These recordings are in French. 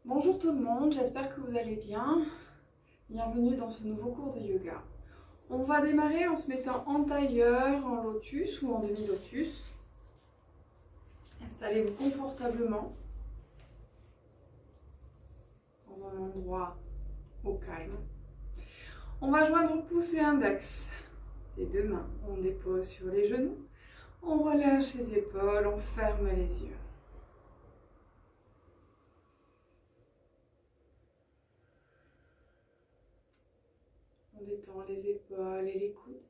Bonjour tout le monde, j'espère que vous allez bien. Bienvenue dans ce nouveau cours de yoga. On va démarrer en se mettant en tailleur, en lotus ou en demi-lotus. Installez-vous confortablement dans un endroit au calme. On va joindre pouce et index des deux mains. On dépose sur les genoux, on relâche les épaules, on ferme les yeux. On détend les épaules et les coudes.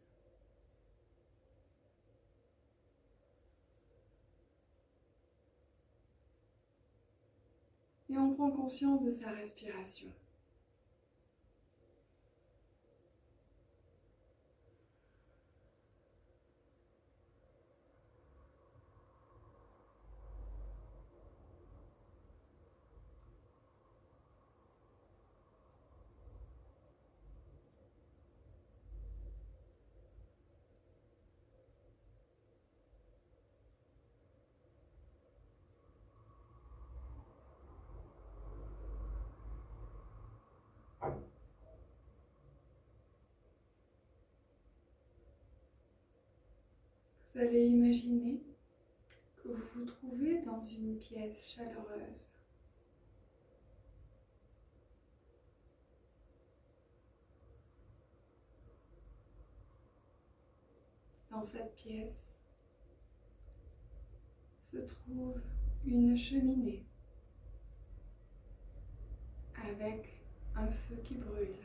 Et on prend conscience de sa respiration. Vous allez imaginer que vous vous trouvez dans une pièce chaleureuse. Dans cette pièce se trouve une cheminée avec un feu qui brûle.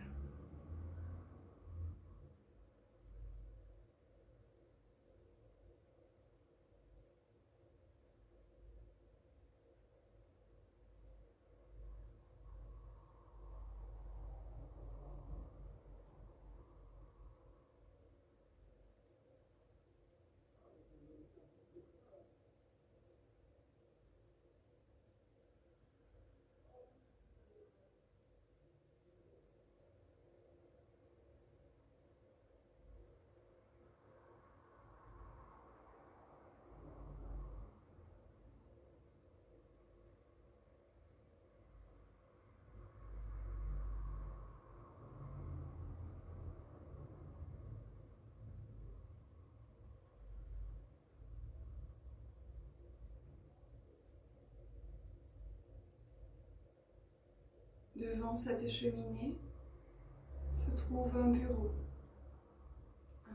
Devant cette cheminée se trouve un bureau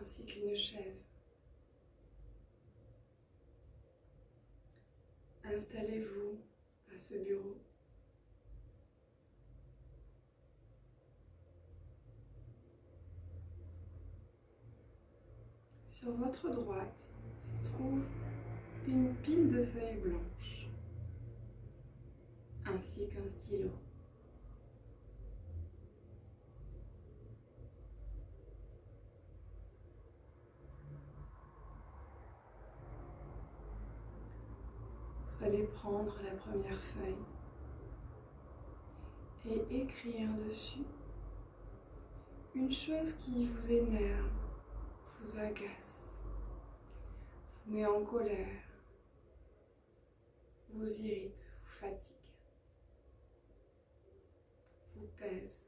ainsi qu'une chaise. Installez-vous à ce bureau. Sur votre droite se trouve une pile de feuilles blanches ainsi qu'un stylo. Vous allez prendre la première feuille et écrire dessus une chose qui vous énerve, vous agace, vous met en colère, vous irrite, vous fatigue, vous pèse.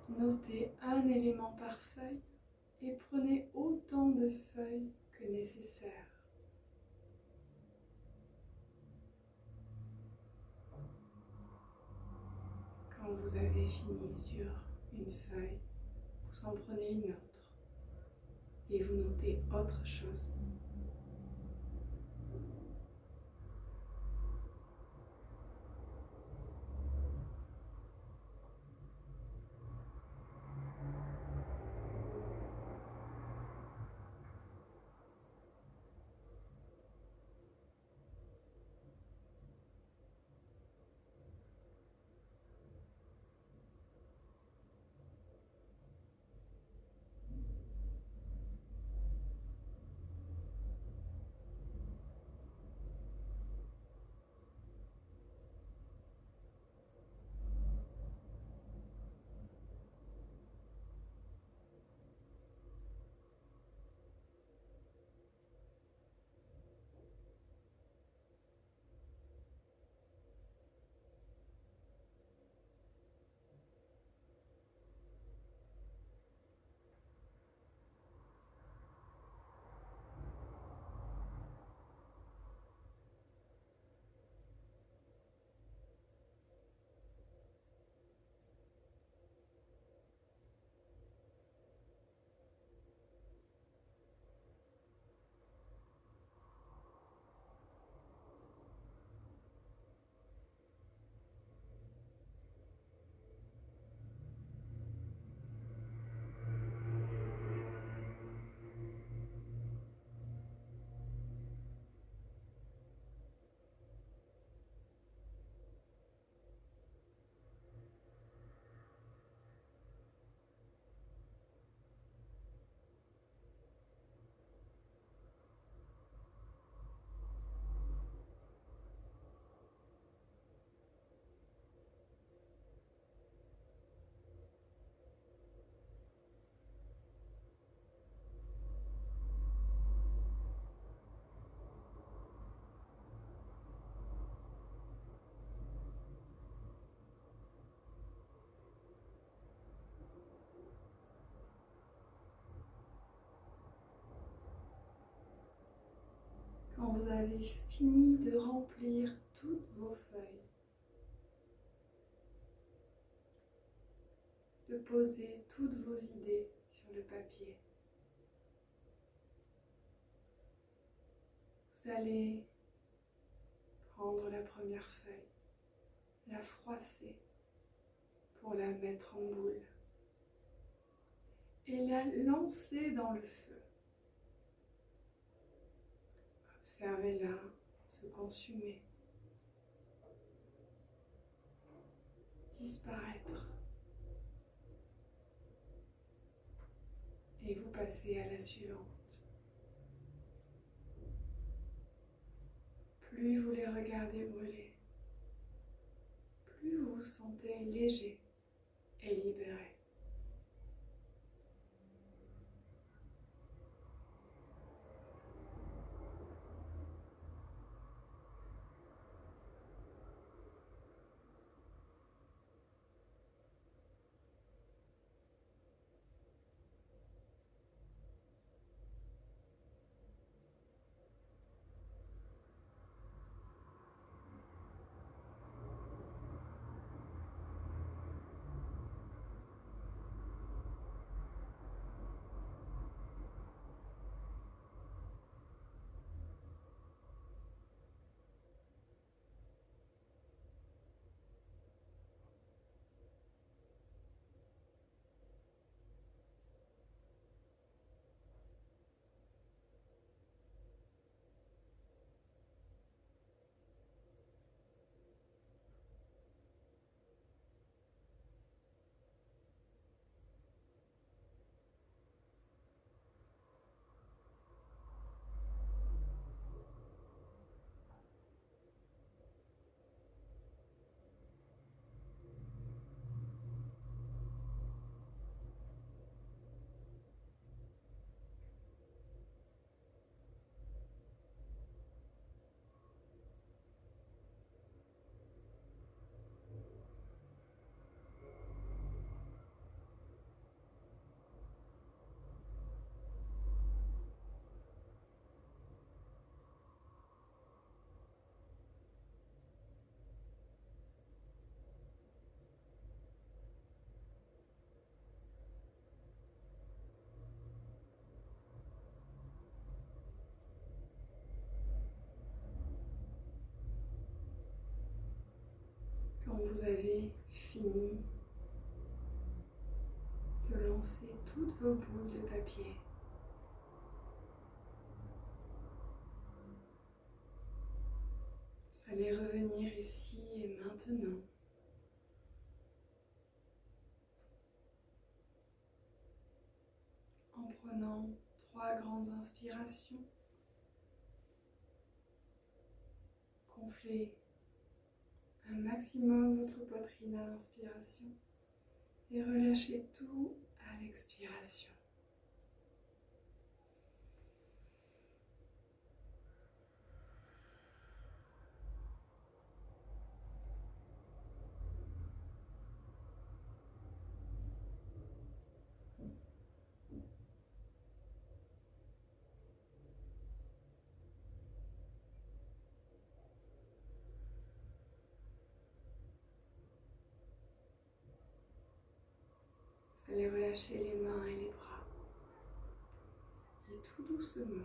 Notez un élément par feuille et prenez autant de feuilles que nécessaire. Quand vous avez fini sur une feuille, vous en prenez une autre et vous notez autre chose. Quand vous avez fini de remplir toutes vos feuilles, de poser toutes vos idées sur le papier, vous allez prendre la première feuille, la froisser pour la mettre en boule et la lancer dans le feu. Observez-la se consumer, disparaître. Et vous passez à la suivante. Plus vous les regardez brûler, plus vous vous sentez léger et libéré. Quand vous avez fini de lancer toutes vos boules de papier, vous allez revenir ici et maintenant en prenant 3 grandes inspirations. Gonflez un maximum votre poitrine à l'inspiration et relâchez tout à l'expiration. Vous allez relâcher les mains et les bras. Et tout doucement,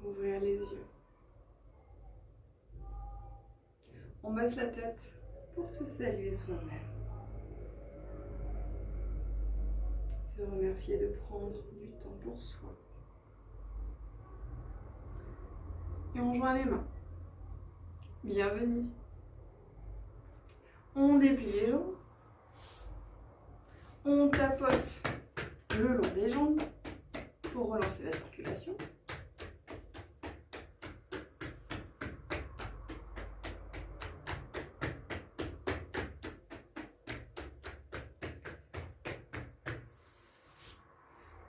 ouvrir les yeux. On baisse la tête pour se saluer soi-même. Se remercier de prendre du temps pour soi. Et on joint les mains. Bienvenue. On déplie les jambes. On tapote le long des jambes pour relancer la circulation.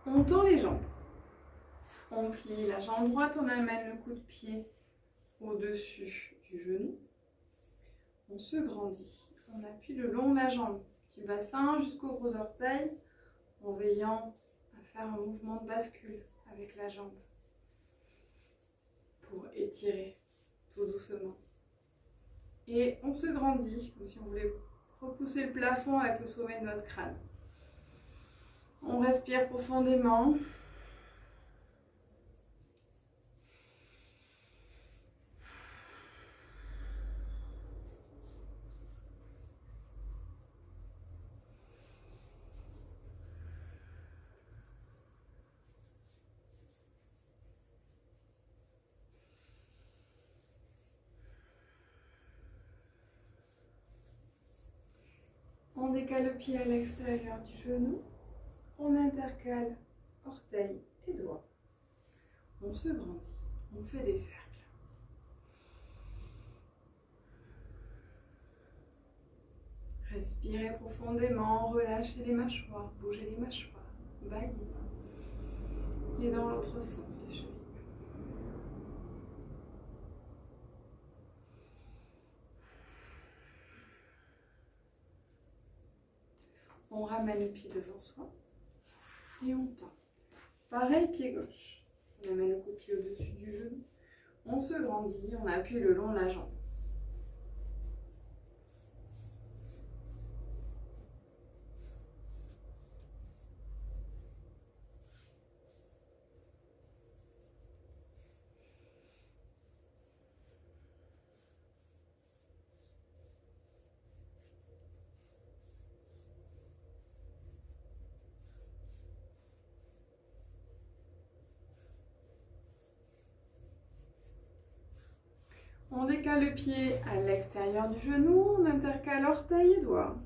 On tend les jambes. On plie la jambe droite, on amène le coup de pied au-dessus du genou. On se grandit. On appuie le long de la jambe, du bassin jusqu'au gros orteil, en veillant à faire un mouvement de bascule avec la jambe pour étirer s'étirer tout doucement. Et on se grandit, comme si on voulait repousser le plafond avec le sommet de notre crâne. On respire profondément. On décale le pied à l'extérieur du genou. On intercale orteils et doigts. On se grandit. On fait des cercles. Respirez profondément, relâchez les mâchoires, bougez les mâchoires, baillez. Et dans l'autre sens, les chevilles. On ramène le pied devant soi et on tend. Pareil, pied gauche. On amène le coup de pied au-dessus du genou. On se grandit, on appuie le long de la jambe. On décale le pied à l'extérieur du genou, on intercale orteils et doigts.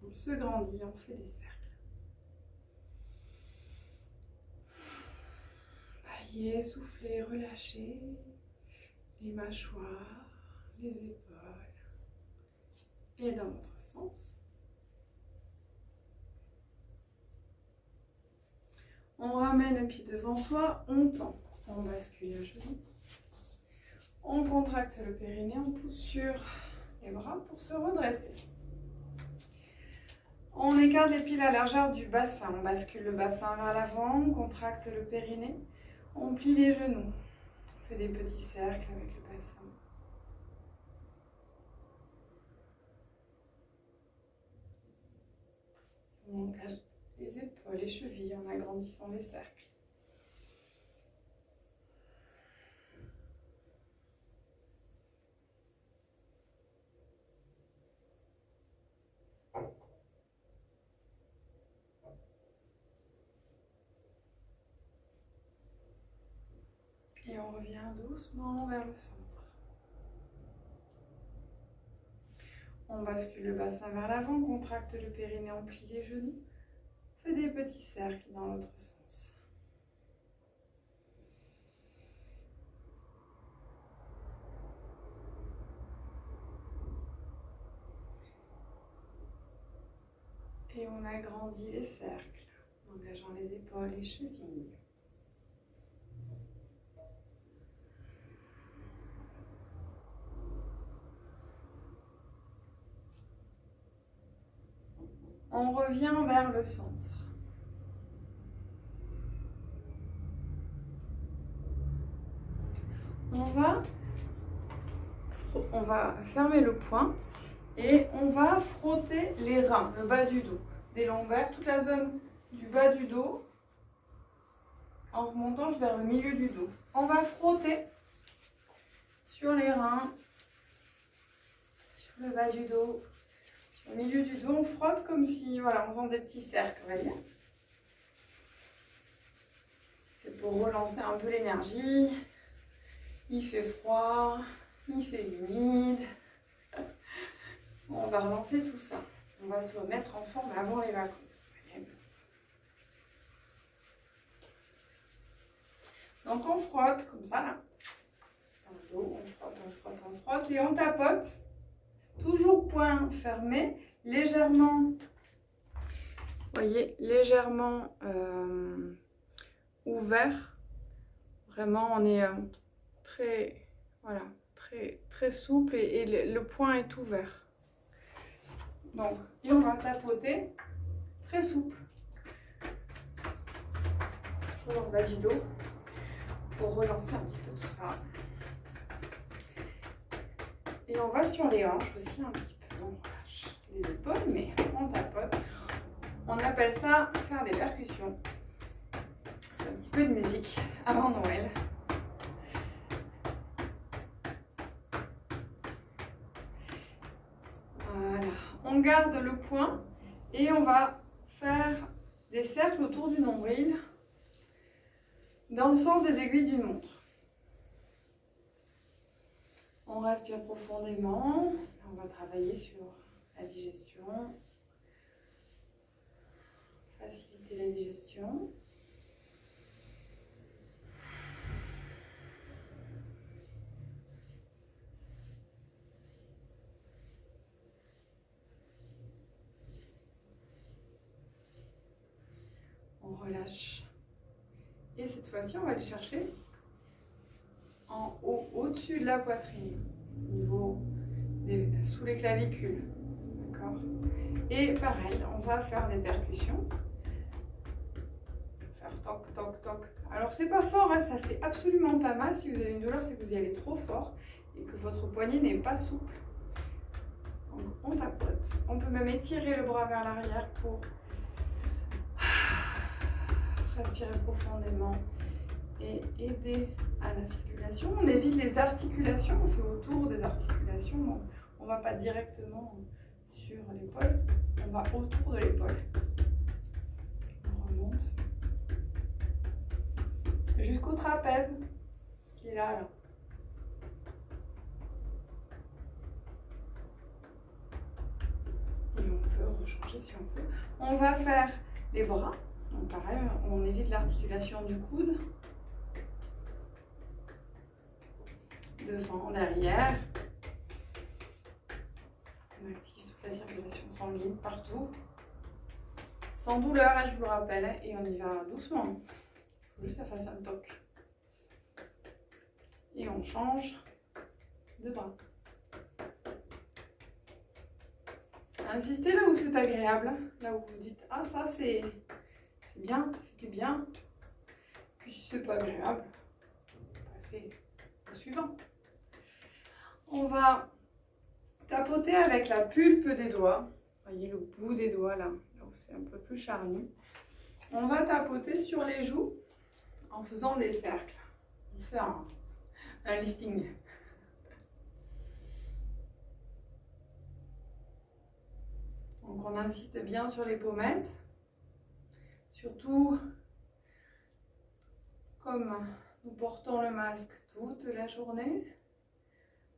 On se grandit, on fait des cercles. Baillez, soufflez, relâchez les mâchoires, les épaules. Et dans l'autre sens. On ramène le pied devant soi, on tend, on bascule le genou. On contracte le périnée, on pousse sur les bras pour se redresser. On écarte les pieds à la largeur du bassin. On bascule le bassin vers l'avant, on contracte le périnée. On plie les genoux. On fait des petits cercles avec le bassin. On engage les épaules, les chevilles en agrandissant les cercles. Et on revient doucement vers le centre. On bascule le bassin vers l'avant, contracte le périnée, on plie les genoux. On fait des petits cercles dans l'autre sens. Et on agrandit les cercles, en engageant les épaules, les chevilles. On revient vers le centre. On va fermer le poing et on va frotter les reins, le bas du dos, des lombaires, toute la zone du bas du dos, en remontant vers le milieu du dos. On va frotter sur les reins, sur le bas du dos, sur le milieu du dos. On frotte comme si, voilà, en faisant des petits cercles, vous voyez. C'est pour relancer un peu l'énergie. Il fait froid, il fait humide. On va relancer tout ça. On va se remettre en forme avant les vacances. Donc on frotte comme ça là. Dans le dos, on frotte, on frotte, on frotte et on tapote. Toujours poing fermé, légèrement, vous voyez, légèrement ouvert. Vraiment, on est très, voilà, très souple et le poing est ouvert. Donc, et on va tapoter très souple. Toujours le bas du dos. pour relancer un petit peu tout ça. Et on va sur les hanches aussi un petit peu. On relâche les épaules, mais on tapote. On appelle ça faire des percussions. C'est un petit peu de musique avant Noël. Voilà. On garde le poing et on va faire des cercles autour du nombril dans le sens des aiguilles d'une montre. On respire profondément. On va travailler sur la digestion, faciliter la digestion. On relâche. Et cette fois-ci, on va aller chercher en haut, au-dessus de la poitrine, sous les clavicules. D'accord ? Et pareil, on va faire des percussions. Faire toc, toc, toc. Alors, c'est pas fort, hein, ça fait absolument pas mal. Si vous avez une douleur, c'est que vous y allez trop fort et que votre poignet n'est pas souple. Donc, on tapote. On peut même étirer le bras vers l'arrière pour respirer profondément et aider à la circulation. On évite les articulations, on fait autour des articulations. Donc on ne va pas directement sur l'épaule, on va autour de l'épaule. On remonte jusqu'au trapèze, ce qui est là. Et on peut rechanger si on veut. On va faire les bras. Donc pareil, on évite l'articulation du coude. Devant, derrière. On active toute la circulation sanguine partout. Sans douleur, je vous le rappelle, et on y va doucement. Il faut juste que ça fasse un toc. Et on change de bras. Insistez là où c'est agréable, là où vous dites « Ah, ça c'est bien, ça fait du bien ». Puis si c'est pas agréable, passez au suivant. On va tapoter avec la pulpe des doigts. Vous voyez le bout des doigts là où c'est un peu plus charnu. On va tapoter sur les joues en faisant des cercles. On fait un lifting. Donc on insiste bien sur les pommettes. Surtout, comme nous portons le masque toute la journée,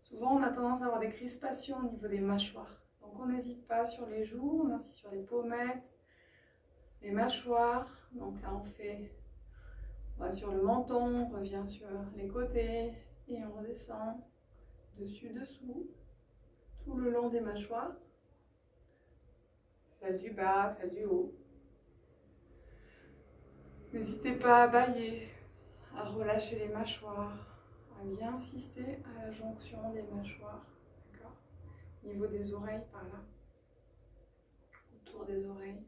souvent on a tendance à avoir des crispations au niveau des mâchoires. Donc on n'hésite pas sur les joues, on insiste sur les pommettes, les mâchoires. Donc là on va sur le menton, on revient sur les côtés et on redescend dessus, dessous, tout le long des mâchoires. Celle du bas, celle du haut. N'hésitez pas à bâiller, à relâcher les mâchoires, à bien insister à la jonction des mâchoires, d'accord ? Au niveau des oreilles, par là, autour des oreilles.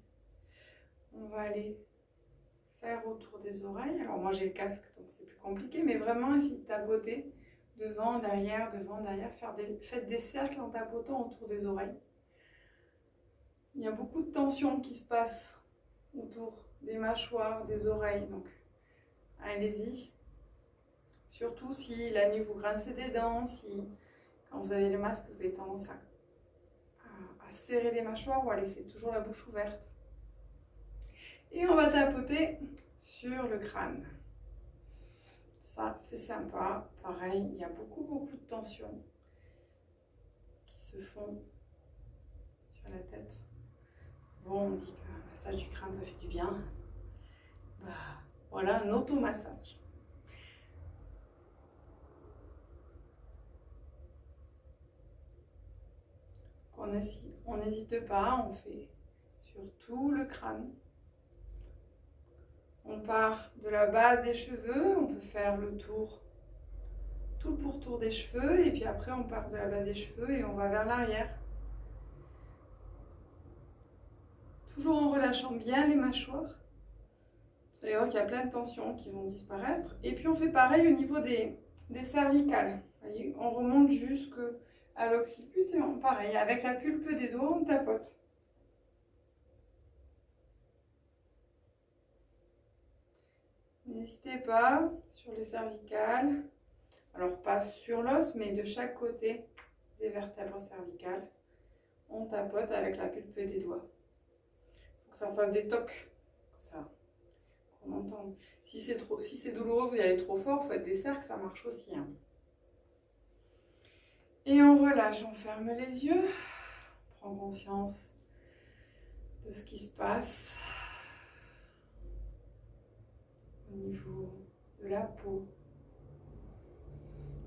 On va aller faire autour des oreilles. Alors moi j'ai le casque, donc c'est plus compliqué, mais vraiment essayer de tapoter devant, derrière, faites des cercles en tapotant autour des oreilles. Il y a beaucoup de tension qui se passe autour des mâchoires, des oreilles, donc allez-y. Surtout si la nuit vous grincez des dents, si quand vous avez le masque vous avez tendance à serrer les mâchoires ou à laisser toujours la bouche ouverte. Et on va tapoter sur le crâne. Ça c'est sympa, pareil, il y a beaucoup de tensions qui se font sur la tête. Bon, on dit qu'un massage du crâne, ça fait du bien. Bah, voilà un automassage. On n'hésite pas, on fait sur tout le crâne. On part de la base des cheveux, on peut faire le tour, tout le pourtour des cheveux, et puis après on part de la base des cheveux et on va vers l'arrière. Toujours en relâchant bien les mâchoires. Vous allez voir qu'il y a plein de tensions qui vont disparaître. Et puis on fait pareil au niveau des cervicales. Vous voyez, on remonte jusqu'à l'occiput et pareil, avec la pulpe des doigts, on tapote. N'hésitez pas sur les cervicales, alors pas sur l'os, mais de chaque côté des vertèbres cervicales. On tapote avec la pulpe des doigts. Il faut que ça fasse des tocs, comme ça, qu'on entende. Si c'est douloureux, vous y allez trop fort, vous faites des cercles, ça marche aussi. Hein. Et on relâche, on ferme les yeux, on prend conscience de ce qui se passe au niveau de la peau,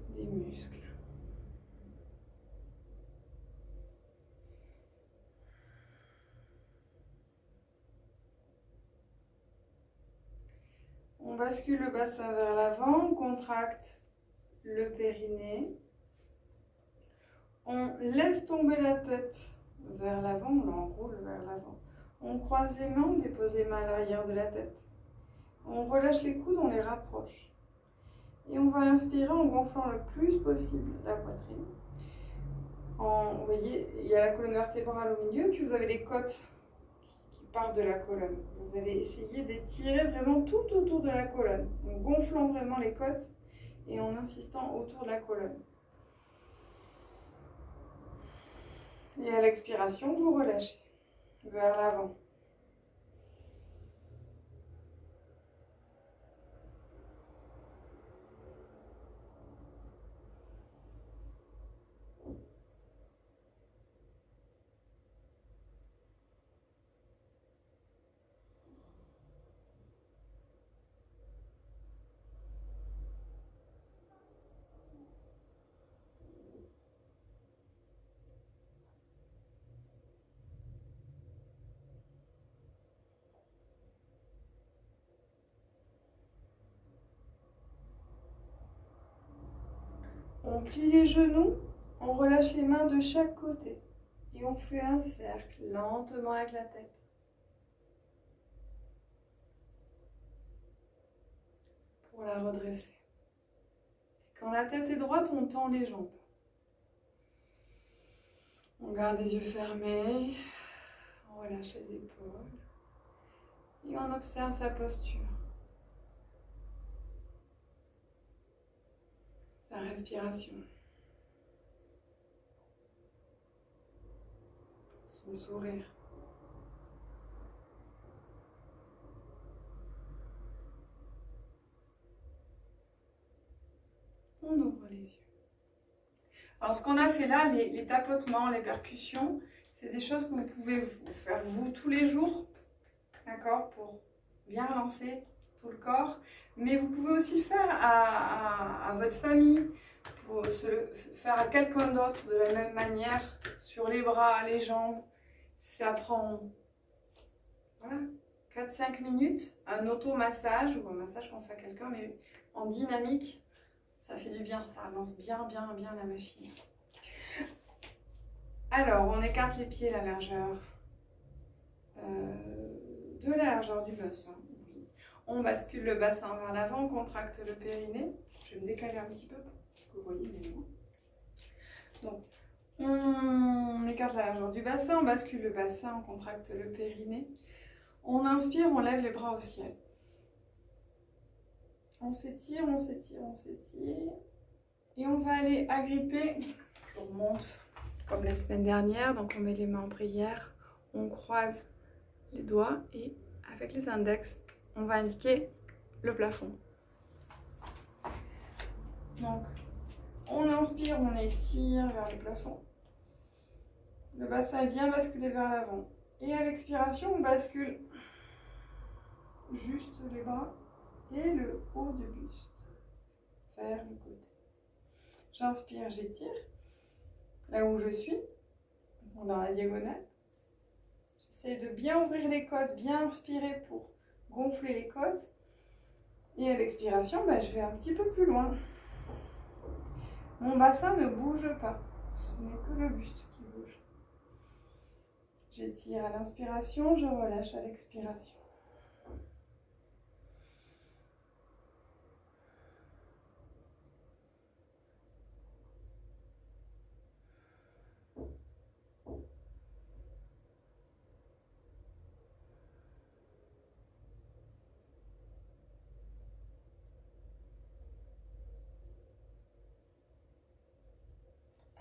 des muscles. On bascule le bassin vers l'avant, on contracte le périnée. On laisse tomber la tête vers l'avant, on l'enroule vers l'avant. On croise les mains, on dépose les mains à l'arrière de la tête. On relâche les coudes, on les rapproche. Et on va inspirer en gonflant le plus possible la poitrine. Vous voyez, il y a la colonne vertébrale au milieu, puis vous avez les côtes qui partent de la colonne. Vous allez essayer d'étirer vraiment tout autour de la colonne, en gonflant vraiment les côtes et en insistant autour de la colonne. Et à l'expiration, vous relâchez vers l'avant. On plie les genoux, on relâche les mains de chaque côté et on fait un cercle lentement avec la tête. Pour la redresser. Et quand la tête est droite, on tend les jambes. On garde les yeux fermés, on relâche les épaules et on observe sa posture. Sa respiration. Son sourire. On ouvre les yeux. Alors ce qu'on a fait là, les tapotements, les percussions, c'est des choses que vous pouvez faire vous tous les jours, d'accord, pour bien relancer tout le corps. Mais vous pouvez aussi le faire à votre famille, pour se le faire à quelqu'un d'autre de la même manière, sur les bras, les jambes. Ça prend voilà, 4-5 minutes, un auto-massage ou un massage qu'on fait à quelqu'un, mais en dynamique. Ça fait du bien, ça relance bien la machine. Alors, on écarte les pieds à la largeur de la largeur du bassin. Oui. On bascule le bassin vers l'avant, on contracte le périnée. Je vais me décaler un petit peu pour que vous voyez les mots. Donc, on écarte la largeur du bassin, on bascule le bassin, on contracte le périnée. On inspire, on lève les bras au ciel. On s'étire, on s'étire, on s'étire. Et on va aller agripper. Je remonte comme la semaine dernière. Donc on met les mains en prière. On croise les doigts et avec les index, on va indiquer le plafond. Donc on inspire, on étire vers le plafond. Le bassin est bien basculé vers l'avant. Et à l'expiration, on bascule juste les bras et le haut du buste vers le côté. J'inspire, j'étire là où je suis, dans la diagonale. J'essaie de bien ouvrir les côtes, bien inspirer pour gonfler les côtes. Et à l'expiration, je vais un petit peu plus loin. Mon bassin ne bouge pas, ce n'est que le buste qui bouge. J'étire à l'inspiration, je relâche à l'expiration.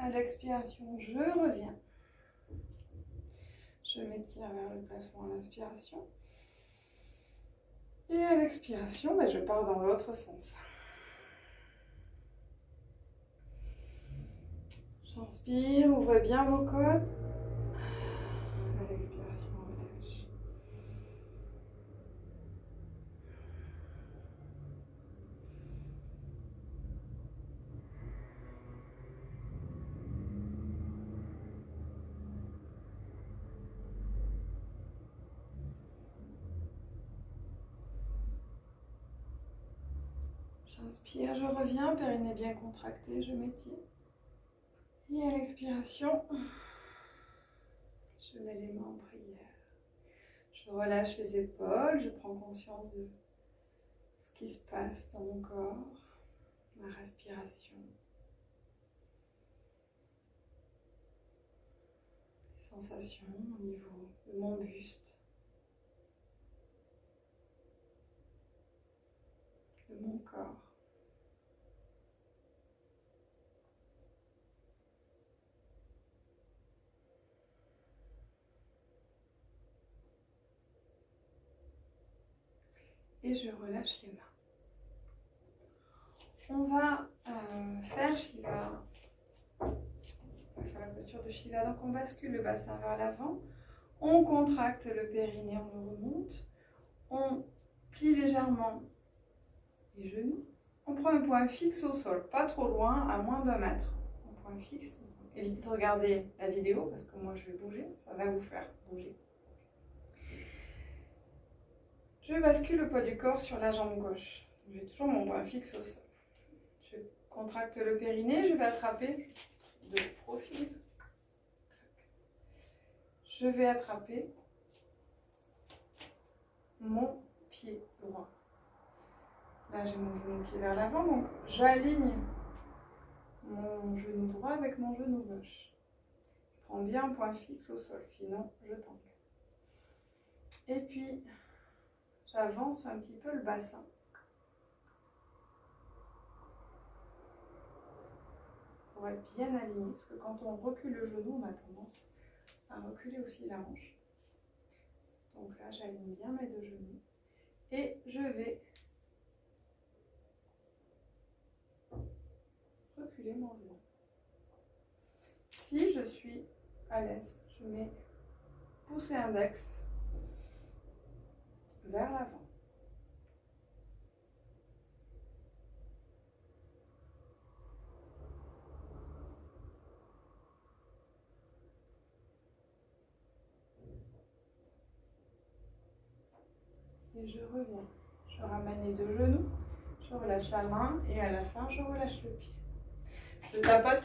À l'expiration, je reviens. Je m'étire vers le plafond à l'inspiration. Et à l'expiration, je pars dans l'autre sens. J'inspire, ouvrez bien vos côtes. À l'expiration, relâche. J'inspire, je reviens, périnée bien contracté, je m'étire. Et à l'expiration, je mets les mains en prière. Je relâche les épaules, je prends conscience de ce qui se passe dans mon corps, ma respiration. Les sensations au niveau de mon buste, de mon corps. Et je relâche les mains. On va faire Shiva. On va faire la posture de Shiva. Donc on bascule le bassin vers l'avant. On contracte le périnée, on le remonte. On plie légèrement les genoux. On prend un point fixe au sol, pas trop loin, à moins d'1 mètre. Un point fixe. Évitez de regarder la vidéo parce que moi je vais bouger. Ça va vous faire bouger. Je bascule le poids du corps sur la jambe gauche. J'ai toujours mon point fixe au sol. Je contracte le périnée, je vais attraper de profil. Je vais attraper mon pied droit. Là, j'ai mon genou qui est vers l'avant, donc j'aligne mon genou droit avec mon genou gauche. Je prends bien un point fixe au sol, sinon je tangue. Et puis, j'avance un petit peu le bassin. Pour être bien aligné, parce que quand on recule le genou, on a tendance à reculer aussi la hanche. Donc là, j'aligne bien mes 2 genoux. Et je vais reculer mon genou. Si je suis à l'aise, je mets pouce index vers l'avant. Et je reviens. Je ramène les 2 genoux, je relâche la main et à la fin, je relâche le pied. Je tapote.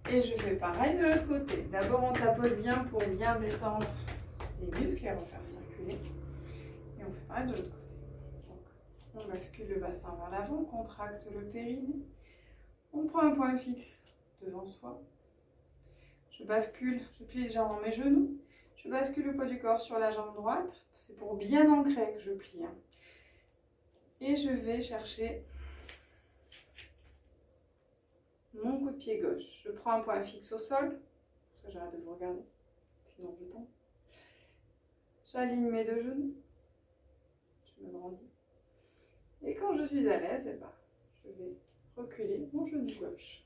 Et je fais pareil de l'autre côté. D'abord, on tapote bien pour bien détendre les muscles et refaire circuler. Et on fait pareil de l'autre côté. Donc, on bascule le bassin vers l'avant, on contracte le périnée. On prend un point fixe devant soi. Je bascule, je plie légèrement mes genoux. Je bascule le poids du corps sur la jambe droite. C'est pour bien ancrer que je plie. Et je vais chercher mon coup de pied gauche. Je prends un point fixe au sol. Ça, j'arrête de vous regarder. Sinon, je tombe. J'aligne mes 2 genoux. Je me grandis. Et quand je suis à l'aise, je vais reculer mon genou gauche.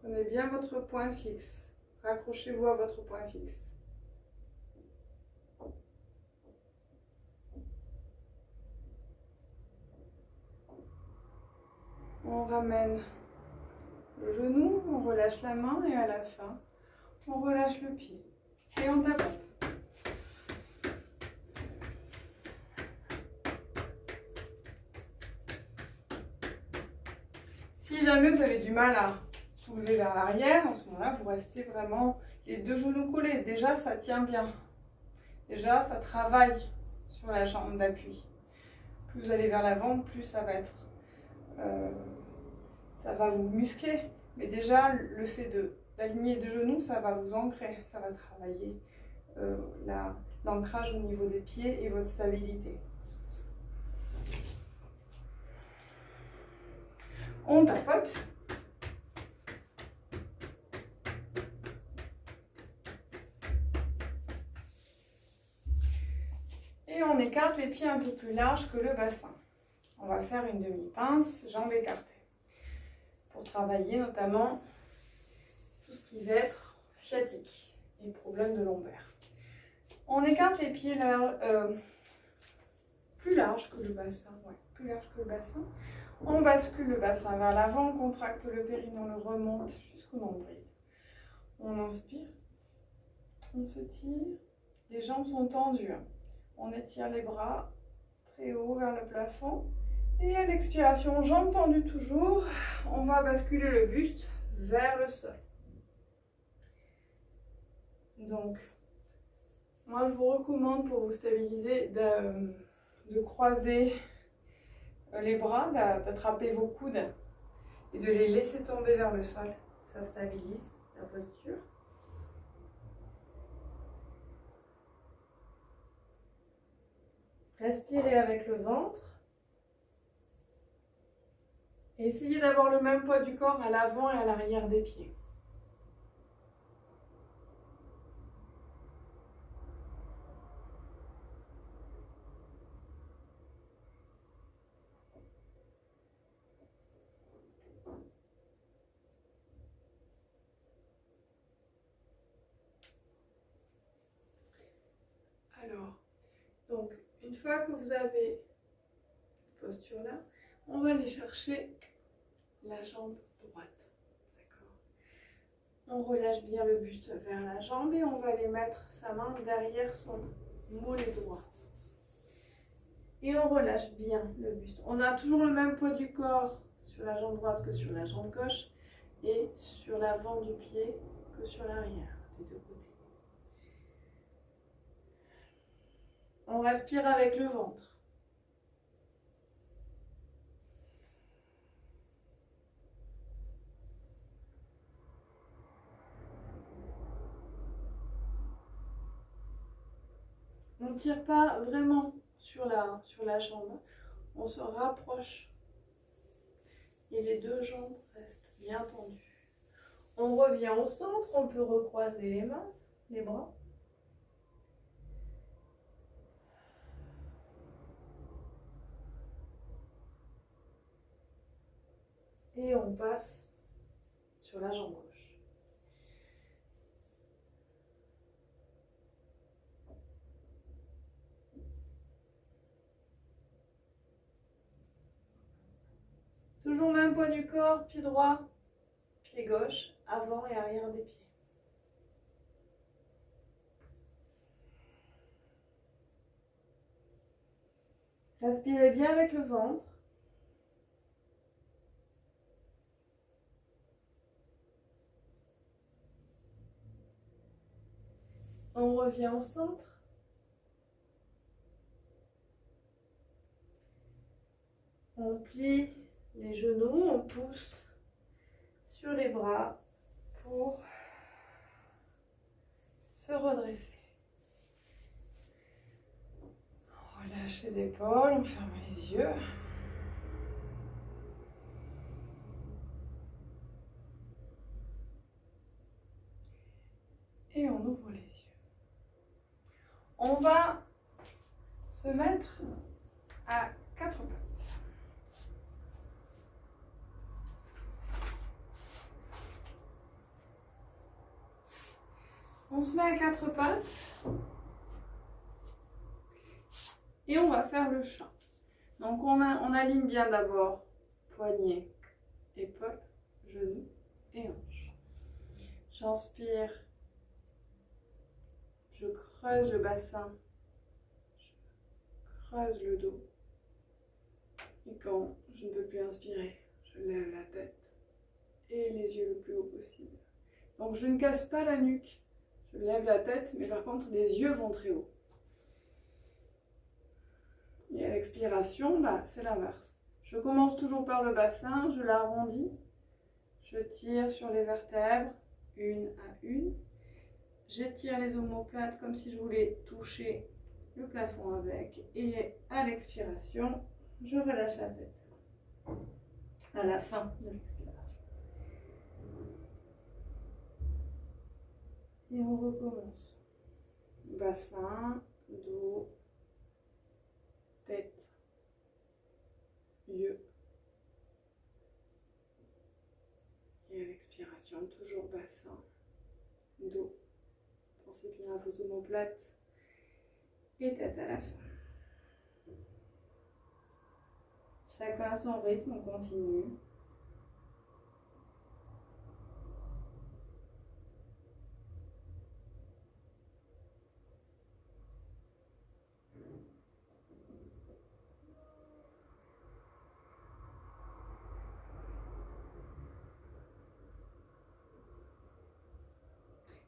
Prenez bien votre point fixe. Raccrochez-vous à votre point fixe. On ramène le genou, on relâche la main et à la fin, on relâche le pied. Et on tapote. Si jamais vous avez du mal à soulever vers l'arrière. À ce moment-là, vous restez vraiment les deux genoux collés. Déjà, ça tient bien. Déjà, ça travaille sur la jambe d'appui. Plus vous allez vers l'avant, plus ça va être, ça va vous muscler. Mais déjà, le fait d'aligner les deux genoux, ça va vous ancrer, ça va travailler l'ancrage au niveau des pieds et votre stabilité. On tapote. Et on écarte les pieds un peu plus larges que le bassin. On va faire une demi-pince, jambes écartées. Pour travailler notamment tout ce qui va être sciatique et problème de lombaire. On écarte les pieds plus larges que le bassin. Ouais, plus large que le bassin. On bascule le bassin vers l'avant, on contracte le périnée, on le remonte jusqu'au nombril. On inspire, on s'étire, les jambes sont tendues. On étire les bras très haut vers le plafond. Et à l'expiration, jambes tendues toujours, on va basculer le buste vers le sol. Donc, moi je vous recommande pour vous stabiliser de croiser les bras, d'attraper vos coudes et de les laisser tomber vers le sol. Ça stabilise la posture. Respirez avec le ventre. Et essayez d'avoir le même poids du corps à l'avant et à l'arrière des pieds. Alors, donc, une fois que vous avez cette posture-là, on va aller chercher la jambe droite. D'accord. On relâche bien le buste vers la jambe et on va aller mettre sa main derrière son mollet droit. Et on relâche bien le buste. On a toujours le même poids du corps sur la jambe droite que sur la jambe gauche et sur l'avant du pied que sur l'arrière des deux côtés. On respire avec le ventre. On ne tire pas vraiment sur la jambe. On se rapproche et les deux jambes restent bien tendues. On revient au centre, on peut recroiser les mains, les bras. Et on passe sur la jambe gauche. Toujours même poids du corps, pied droit, pied gauche, avant et arrière des pieds. Respirez bien avec le ventre. On revient au centre. On plie les genoux, on pousse sur les bras pour se redresser. On relâche les épaules, on ferme les yeux. Et on ouvre les yeux. On va se mettre à quatre pattes. On se met à quatre pattes et on va faire le chat. Donc on aligne bien d'abord poignet, épaules, genoux et hanches. J'inspire, je creuse le bassin, je creuse le dos. Et quand je ne peux plus inspirer, je lève la tête et les les yeux le plus haut possible. Donc je ne casse pas la nuque, je lève la tête, mais par contre les yeux vont très haut. Et à l'expiration, bah, c'est l'inverse. Je commence toujours par le bassin, je l'arrondis, je tire sur les vertèbres, une à une. J'étire les omoplates comme si je voulais toucher le plafond avec. Et à l'expiration, je relâche la tête. À la fin de l'expiration. Et on recommence. Bassin, dos, tête, yeux. Et à l'expiration, toujours bassin, dos. Pensez bien à vos omoplates et tête à la fin. Chacun à son rythme, on continue.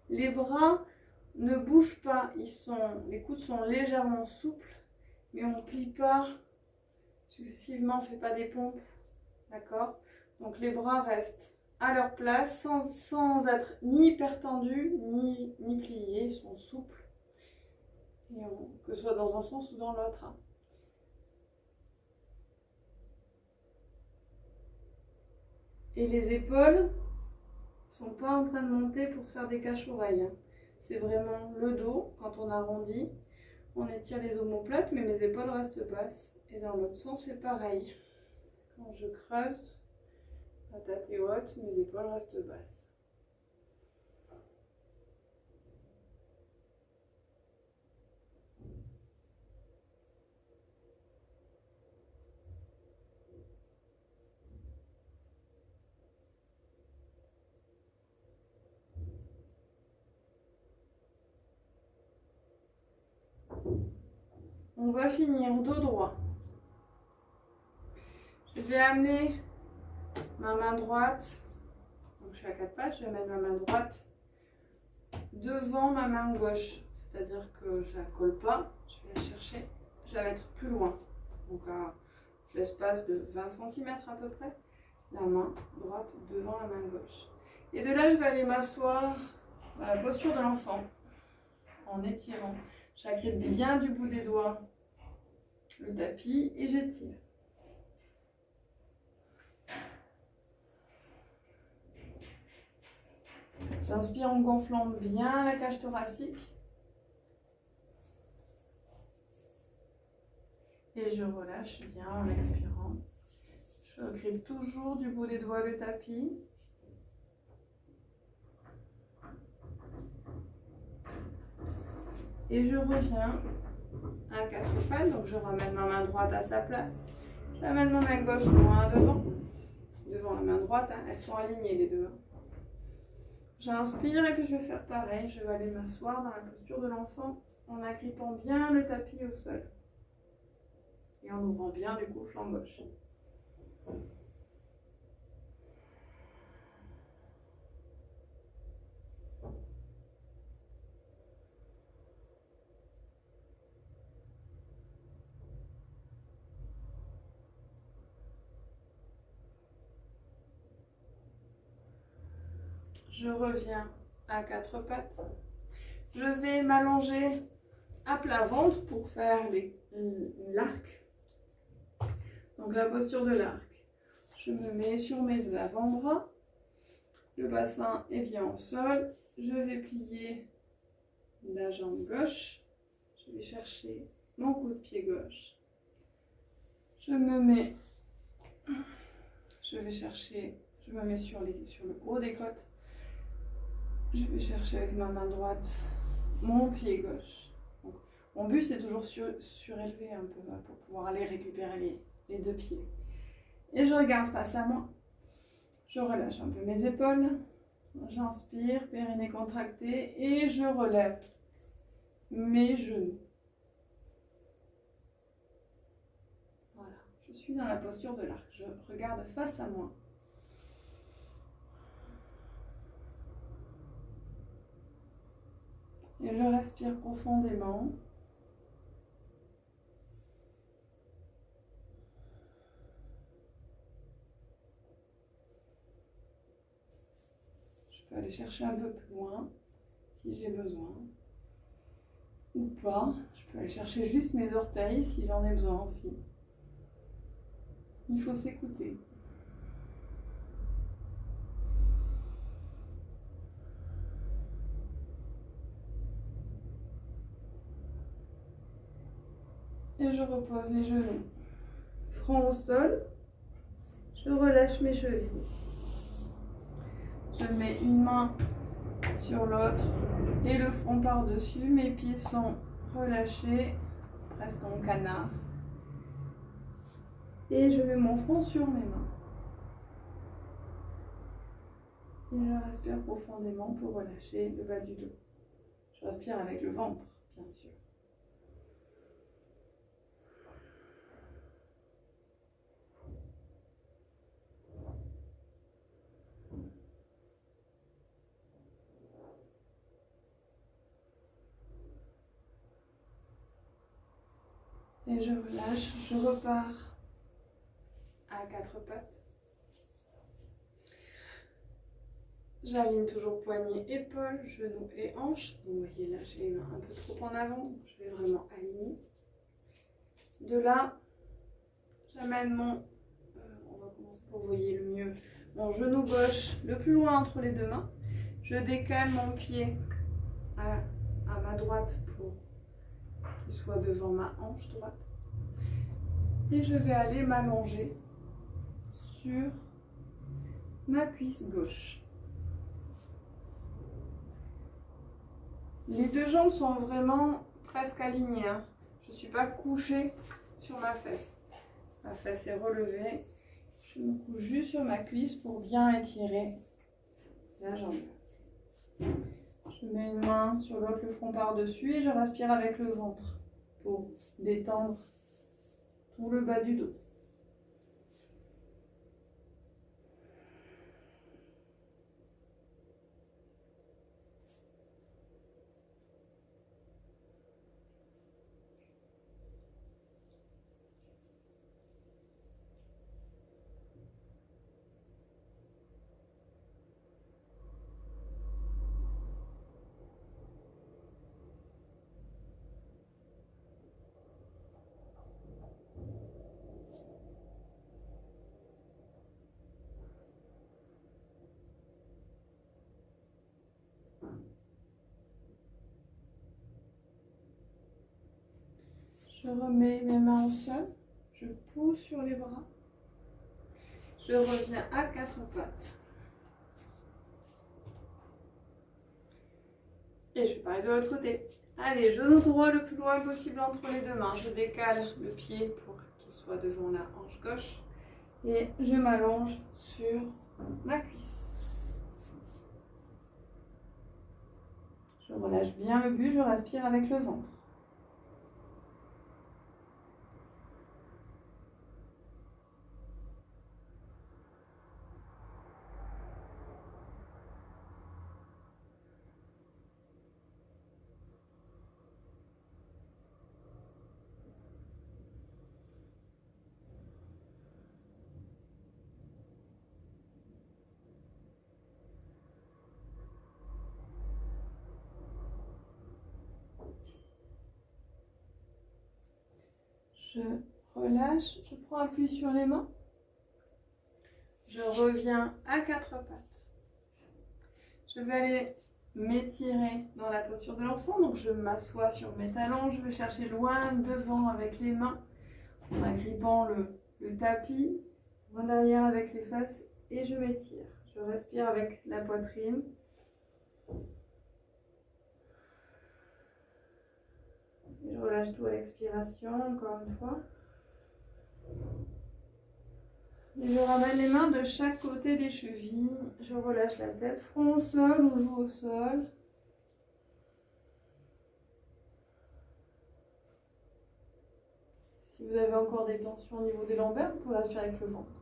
Les bras ne bougent pas, les coudes sont légèrement souples, mais on ne plie pas successivement, on ne fait pas des pompes, d'accord? Donc les bras restent à leur place sans être ni hyper tendus ni pliés, ils sont souples, que ce soit dans un sens ou dans l'autre. Hein. Et les épaules ne sont pas en train de monter pour se faire des caches-oreilles. Hein. C'est vraiment le dos, quand on arrondit, on étire les omoplates, mais mes épaules restent basses. Et dans l'autre sens, c'est pareil. Quand je creuse, la tête est haute, mes épaules restent basses. On va finir dos droit. Je vais amener ma main droite, donc je suis à quatre pattes, je vais mettre ma main droite devant ma main gauche. C'est-à-dire que je ne la colle pas, je vais la chercher, je vais la mettre plus loin. Donc à l'espace de 20 cm à peu près, la main droite devant la main gauche. Et de là, je vais aller m'asseoir dans la posture de l'enfant, en étirant. J'agrippe bien du bout des doigts le tapis et j'étire. J'inspire en gonflant bien la cage thoracique. Et je relâche bien en expirant. Je grippe toujours du bout des doigts le tapis. Et je reviens à quatre pattes. Donc je ramène ma main droite à sa place. J'amène ma main gauche loin devant. Devant la main droite, hein. Elles sont alignées les deux. J'inspire et puis je vais faire pareil. Je vais aller m'asseoir dans la posture de l'enfant en agrippant bien le tapis au sol. Et en ouvrant bien du coup flanc gauche. Je reviens à quatre pattes. Je vais m'allonger à plat ventre pour faire l'arc. Donc la posture de l'arc. Je me mets sur mes avant-bras. Le bassin est bien au sol. Je vais plier la jambe gauche. Je vais chercher mon coup de pied gauche. Je me mets sur le haut des côtes. Je vais chercher avec ma main droite mon pied gauche. Donc, mon but, c'est toujours surélever un peu pour pouvoir aller récupérer les deux pieds. Et je regarde face à moi. Je relâche un peu mes épaules. J'inspire, périnée contracté et je relève mes genoux. Voilà, je suis dans la posture de l'arc. Je regarde face à moi. Et je respire profondément. Je peux aller chercher un peu plus loin si j'ai besoin. Ou pas. Je peux aller chercher juste mes orteils si j'en ai besoin aussi. Il faut s'écouter. Et je repose les genoux. Front au sol. Je relâche mes chevilles. Je mets une main sur l'autre et le front par-dessus. Mes pieds sont relâchés, presque en canard. Et je mets mon front sur mes mains. Et je respire profondément pour relâcher le bas du dos. Je respire avec le ventre, bien sûr. Et je relâche, je repars à quatre pattes. J'aligne toujours poignets, épaules, genoux et hanches. Vous voyez là, j'ai les mains un peu trop en avant, donc je vais vraiment aligner. De là, j'amène mon, on va commencer pour que vous voyez le mieux, mon genou gauche le plus loin entre les deux mains. Je décale mon pied à ma droite pour qu'il soit devant ma hanche droite. Et je vais aller m'allonger sur ma cuisse gauche. Les deux jambes sont vraiment presque alignées. Je ne suis pas couchée sur ma fesse. Ma fesse est relevée. Je me couche juste sur ma cuisse pour bien étirer la jambe. Je mets une main sur l'autre, le front par-dessus et je respire avec le ventre pour détendre tout le bas du dos. Je remets mes mains au sol, je pousse sur les bras, je reviens à quatre pattes. Et je vais pareil de l'autre côté. Allez, genou droit le plus loin possible entre les deux mains. Je décale le pied pour qu'il soit devant la hanche gauche. Et je m'allonge sur ma cuisse. Je relâche bien le buste, je respire avec le ventre. Je relâche, je prends appui sur les mains. Je reviens à quatre pattes. Je vais aller m'étirer dans la posture de l'enfant. Donc je m'assois sur mes talons. Je vais chercher loin devant avec les mains en agrippant le tapis. Loin derrière avec les fesses et je m'étire. Je respire avec la poitrine. Et je relâche tout à l'expiration, encore une fois. Et je ramène les mains de chaque côté des chevilles. Je relâche la tête, front au sol ou joue au sol. Si vous avez encore des tensions au niveau des lombaires, vous pouvez respirer avec le ventre.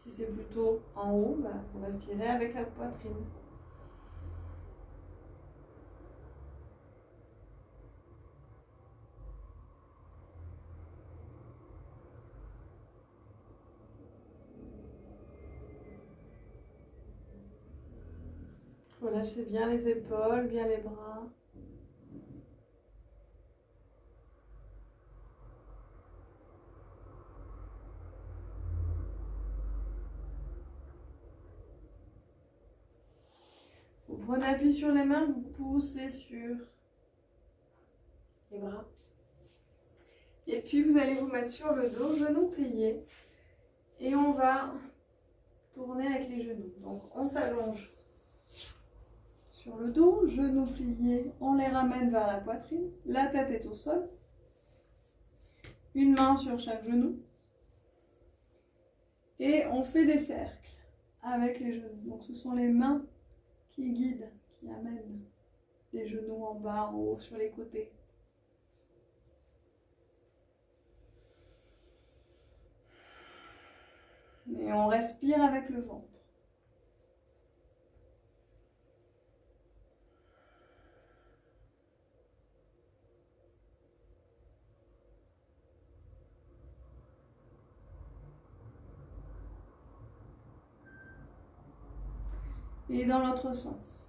Si c'est plutôt en haut, vous respirez avec la poitrine. Relâchez bien les épaules, bien les bras. Vous prenez appui sur les mains, vous poussez sur les bras. Et puis vous allez vous mettre sur le dos, genoux pliés. Et on va tourner avec les genoux. Donc on s'allonge sur le dos, genoux pliés, on les ramène vers la poitrine. La tête est au sol. Une main sur chaque genou. Et on fait des cercles avec les genoux. Donc ce sont les mains qui guident, qui amènent les genoux en bas, en haut, sur les côtés. Et on respire avec le ventre. Et dans l'autre sens.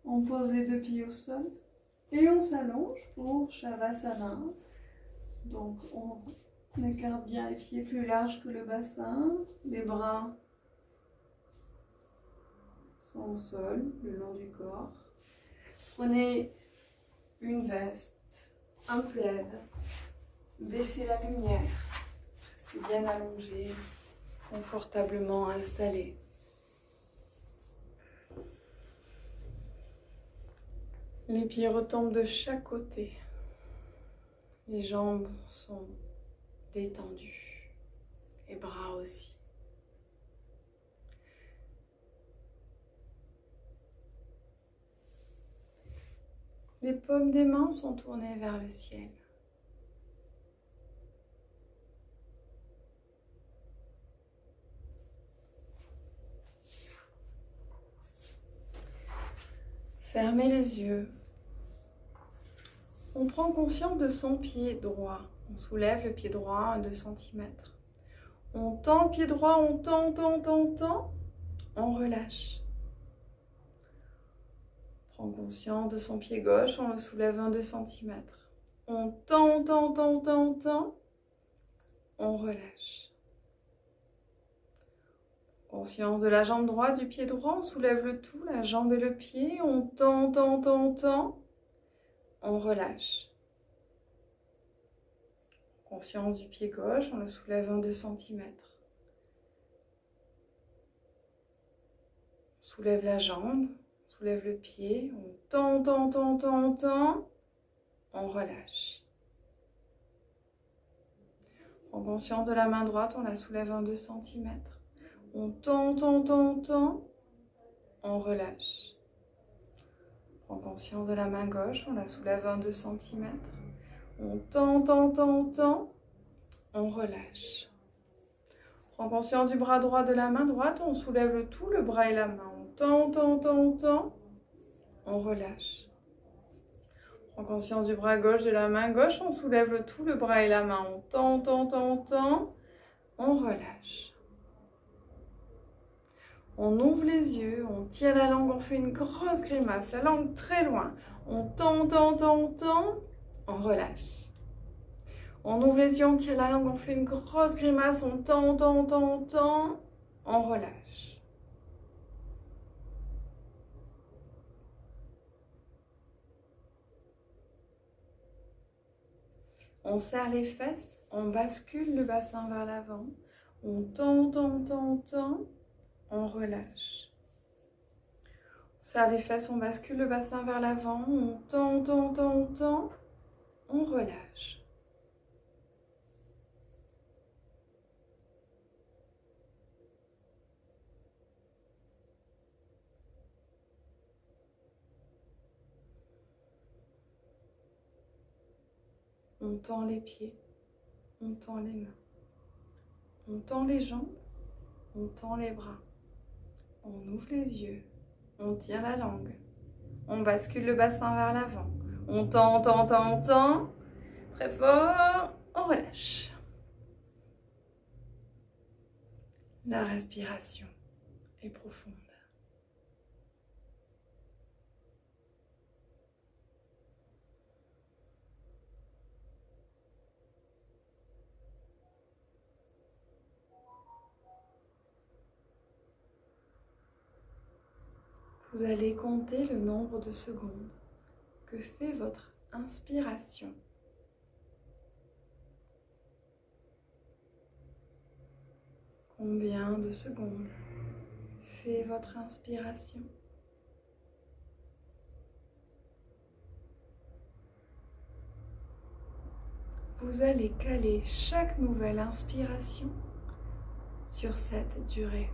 On pose les deux pieds au sol et on s'allonge pour Shavasana. Donc on écarte bien les pieds plus larges que le bassin, les bras sont au sol, le long du corps. Prenez une veste, un plaid, baissez la lumière, restez bien allongé, confortablement installé. Les pieds retombent de chaque côté. Les jambes sont détendues. Les bras aussi. Les paumes des mains sont tournées vers le ciel. Fermez les yeux. On prend conscience de son pied droit. On soulève le pied droit à 2 cm. On tend le pied droit, on tend, on relâche. On prend conscience de son pied gauche, on le soulève à 2 cm. On tend, on relâche. Conscience de la jambe droite, du pied droit, on soulève le tout, la jambe et le pied, on tend, on relâche. Conscience du pied gauche, on le soulève à 2 cm. On soulève la jambe, on soulève le pied, on tend, on relâche. En conscience de la main droite, on la soulève à 2 cm. On tend, on relâche. En conscience de la main gauche, on la soulève à 2 cm. On tend, on relâche. Prends conscience du bras droit de la main droite, on soulève le tout, le bras et la main. On tend, on relâche. Prends conscience du bras gauche de la main gauche, on soulève le tout, le bras et la main. On tend, on relâche. On ouvre les yeux, on tire la langue, on fait une grosse grimace, la langue très loin. On tend, on relâche. On ouvre les yeux, on tire la langue, on fait une grosse grimace, on tend, on relâche. On serre les fesses, on bascule le bassin vers l'avant. On tend, on relâche. On serre les fesses, on bascule le bassin vers l'avant. On tend, on relâche. On tend les pieds, on tend les mains. On tend les jambes, on tend les bras. On ouvre les yeux, on tire la langue. On bascule le bassin vers l'avant. On tend, on tend, on tend, on tend. Très fort, on relâche. La respiration est profonde. Vous allez compter le nombre de secondes que fait votre inspiration. Combien de secondes fait votre inspiration? Vous allez caler chaque nouvelle inspiration sur cette durée.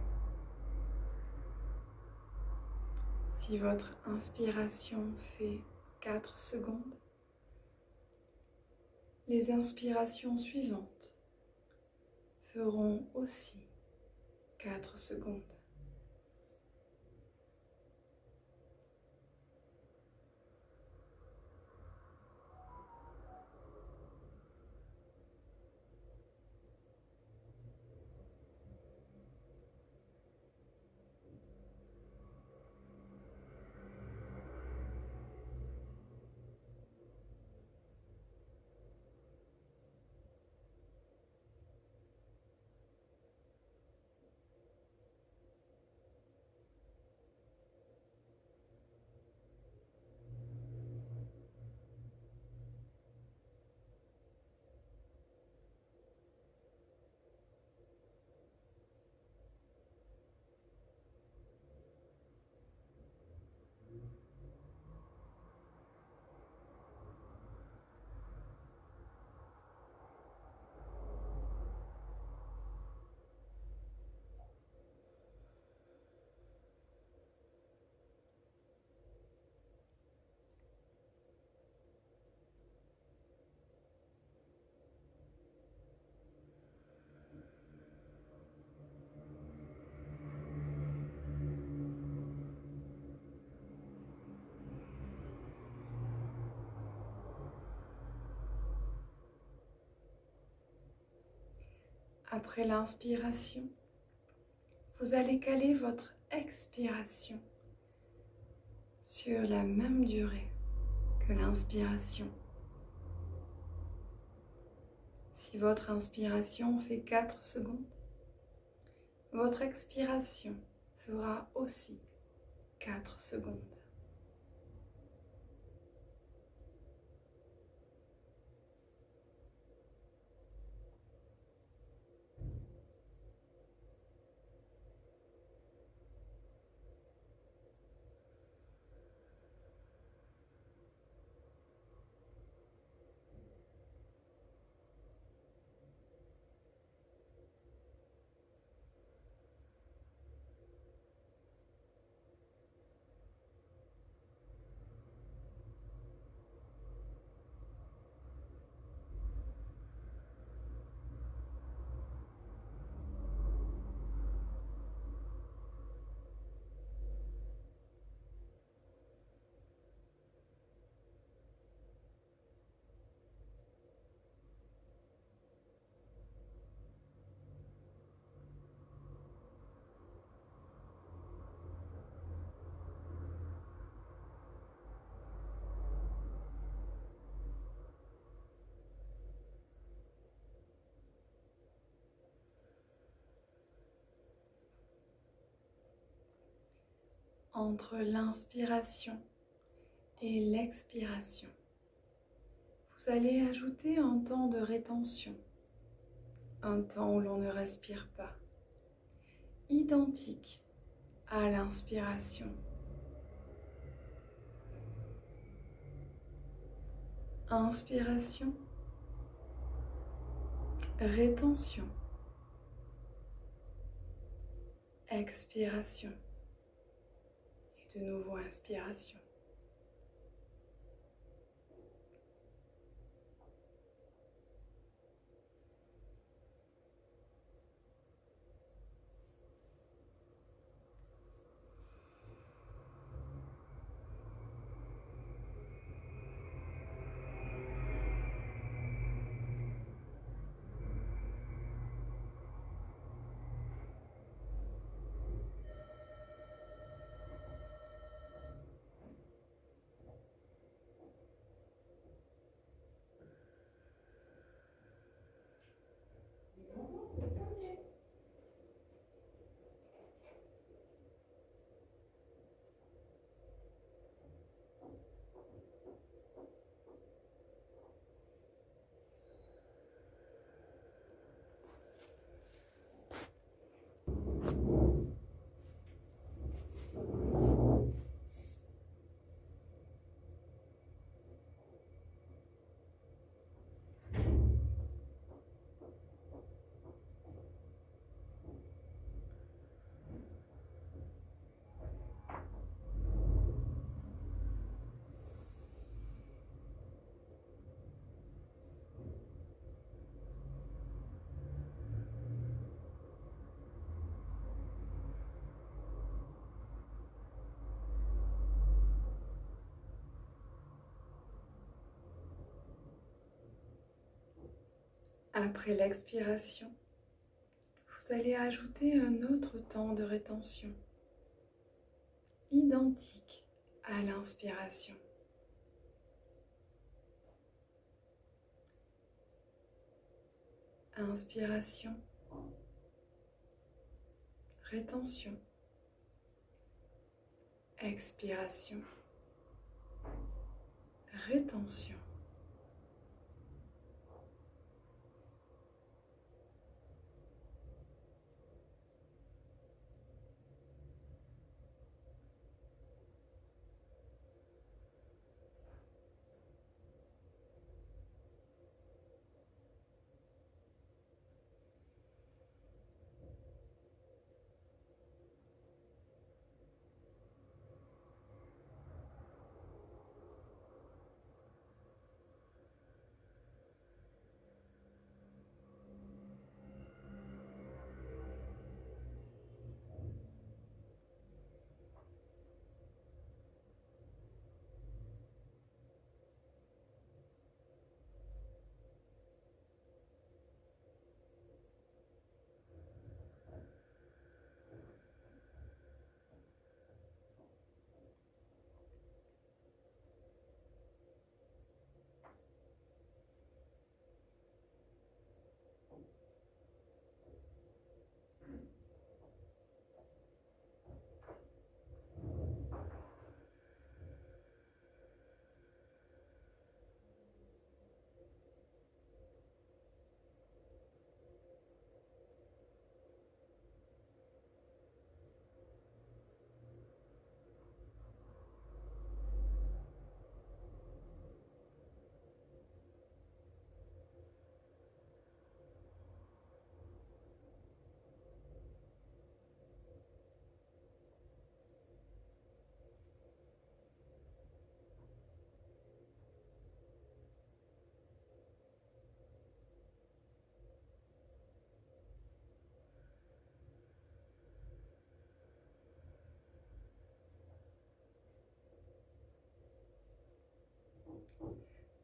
Si votre inspiration fait 4 secondes, les inspirations suivantes feront aussi 4 secondes. Après l'inspiration, vous allez caler votre expiration sur la même durée que l'inspiration. Si votre inspiration fait 4 secondes, votre expiration fera aussi 4 secondes. Entre l'inspiration et l'expiration, vous allez ajouter un temps de rétention, un temps où l'on ne respire pas, identique à l'inspiration. Inspiration, rétention, expiration et de nouveau inspiration. Après l'expiration, vous allez ajouter un autre temps de rétention, identique à l'inspiration. Inspiration, rétention, expiration, rétention.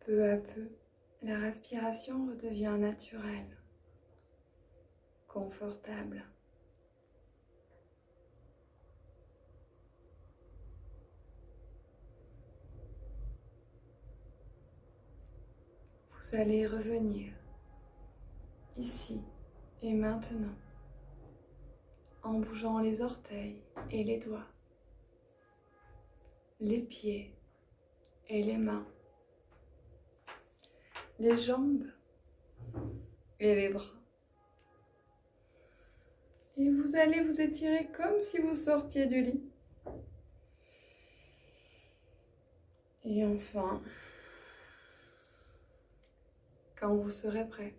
Peu à peu, la respiration redevient naturelle, confortable. Vous allez revenir ici et maintenant en bougeant les orteils et les doigts, les pieds et les mains, les jambes et les bras. Et vous allez vous étirer comme si vous sortiez du lit. Et enfin, quand vous serez prêt,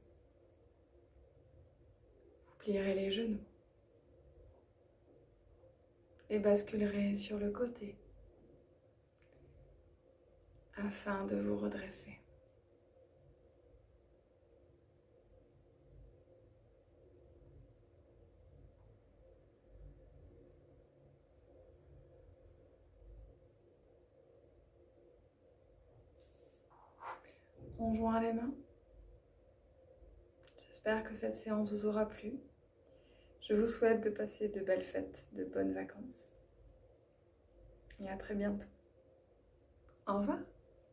vous plierez les genoux et basculerez sur le côté afin de vous redresser. On joint les mains. J'espère que cette séance vous aura plu. Je vous souhaite de passer de belles fêtes, de bonnes vacances. Et à très bientôt. Au revoir.